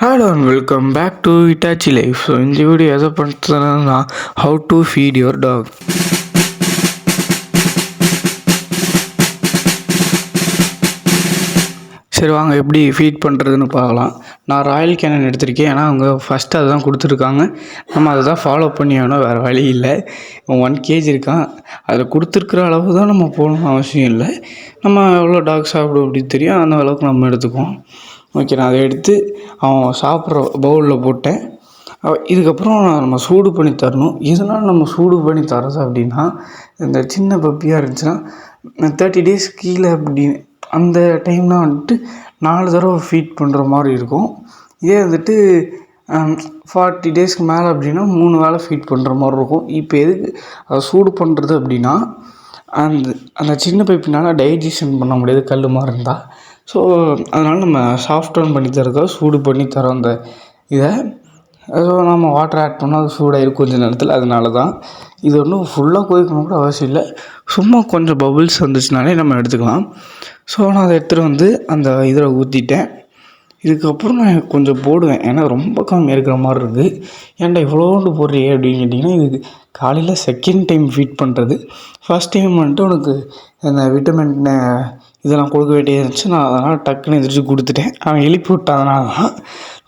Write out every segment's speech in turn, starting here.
Hello and welcome back to Itachi Life. So in the video எதை பண்ணுறதுனா how to feed your dog. சரி வாங்க எப்படி feet பண்ணுறதுன்னு பார்க்கலாம். நான் ராயல் கேனன் எடுத்திருக்கேன். ஏன்னா அவங்க ஃபஸ்ட்டு அதை தான் கொடுத்துருக்காங்க. நம்ம அதை தான் ஃபாலோ பண்ணி ஆகணும், வேறு வழி இல்லை. 1 kg இருக்கான், அதில் கொடுத்துருக்குற அளவு தான் நம்ம போகணும்னு அவசியம் இல்லை. நம்ம எவ்வளோ டாக் சாப்பிடும் அப்படின்னு தெரியும், அந்த அளவுக்கு நம்ம எடுத்துக்குவோம். ஓகே, நான் அதை எடுத்து அவன் சாப்பிட்ற பவுலில் போட்டேன். இதுக்கப்புறம் நம்ம சூடு பண்ணி தரணும். எதனால் நம்ம சூடு பண்ணி தர்றது அப்படின்னா, இந்த சின்ன பப்பியாக இருந்துச்சுன்னா 30 days கீழே அப்படின்னு அந்த டைம்லாம் வந்துட்டு 4 தடவை ஃபீட் பண்ணுற மாதிரி இருக்கும். இதே வந்துட்டு 40 days மேலே அப்படின்னா 3 வேளை ஃபீட் பண்ணுற மாதிரி இருக்கும். இப்போ எதுக்கு அதை சூடு பண்ணுறது அப்படின்னா, அந்த சின்ன பைப்பினால் டைஜஷன் பண்ண முடியாது கல் மாதிரி இருந்தால். ஸோ அதனால் நம்ம சாஃப்ட்டன் பண்ணி தரதோ சூடு பண்ணி தரோம் அந்த இதை. ஸோ நம்ம வாட்டர் ஆட் பண்ணால் அது சூடாகிடும் கொஞ்சம் நேரத்தில். அதனால தான் இது ஒன்றும் ஃபுல்லாக கொதிக்கணும் கூட அவசியம் இல்லை. சும்மா கொஞ்சம் பபுள்ஸ் வந்துச்சுனாலே நம்ம எடுத்துக்கலாம். ஸோ நான் அதை எடுத்துகிட்டு வந்து அந்த இதில் ஊற்றிட்டேன். இதுக்கப்புறம் நான் கொஞ்சம் போடுவேன், ஏன்னா ரொம்ப கம்மியாக இருக்கிற மாதிரி இருக்குது. ஏன்டா இவ்வளோண்டு போடுறியே அப்படின்னு கேட்டிங்கன்னா, இது காலையில் செகண்ட் டைம் ஃபீட் பண்ணுறது. ஃபஸ்ட் டைம் வந்துட்டு உனக்கு அந்த விட்டமின் இதெல்லாம் கொடுக்க வேண்டியது இருந்துச்சு. நான் அதனால் டக்குன்னு எந்திரிச்சு கொடுத்துட்டேன். அவன் எழுப்பி விட்டாதனால தான்.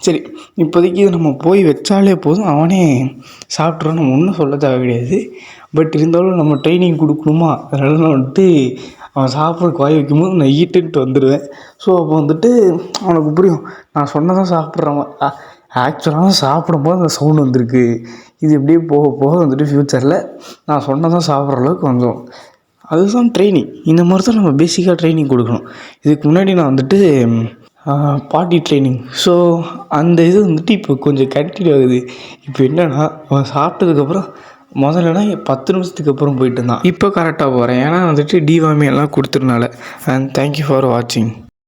சரி, இப்போதைக்கு இது நம்ம போய் வச்சாலே போதும், அவனே சாப்பிட்றோன்னு நம்ம ஒன்றும் சொல்ல தேவை கிடையாது. பட் இருந்தாலும் நம்ம ட்ரைனிங் கொடுக்கணுமா, அதனால நான் வந்துட்டு அவன் சாப்பிட்றதுக்கு வாய் வைக்கும்போது நான் ஈட்டுன்ட்டு வந்துடுவேன். ஸோ அப்போ வந்துட்டு அவனுக்கு புரியும், நான் சொன்னதான் சாப்பிட்றவன். ஆக்சுவலாக சாப்பிடும்போது அந்த சவுண்ட் வந்திருக்கு. இது எப்படியே போக போக வந்துட்டு ஃப்யூச்சரில் நான் சொன்னதான் சாப்பிட்ற அளவுக்கு வந்துடும். அதுதான் ட்ரைனிங். இந்த மாதிரி தான் நம்ம பேசிக்காக ட்ரைனிங் கொடுக்கணும். இதுக்கு முன்னாடி நான் வந்துட்டு பாட்டி ட்ரைனிங். ஸோ அந்த இது வந்துட்டு இப்போ கொஞ்சம் கண்டினியூ ஆகுது. இப்போ என்னென்னா, அவன் சாப்பிட்டதுக்கப்புறம் முதல்லனா 10 நிமிஷத்துக்கு அப்புறம் போயிட்டு இருந்தான். இப்போ கரெக்டாக போகிறேன், ஏன்னா வந்துட்டு டிவார்மிங் எல்லாம் கொடுத்ததுனால. அண்ட் தேங்க்யூ ஃபார் வாட்சிங்.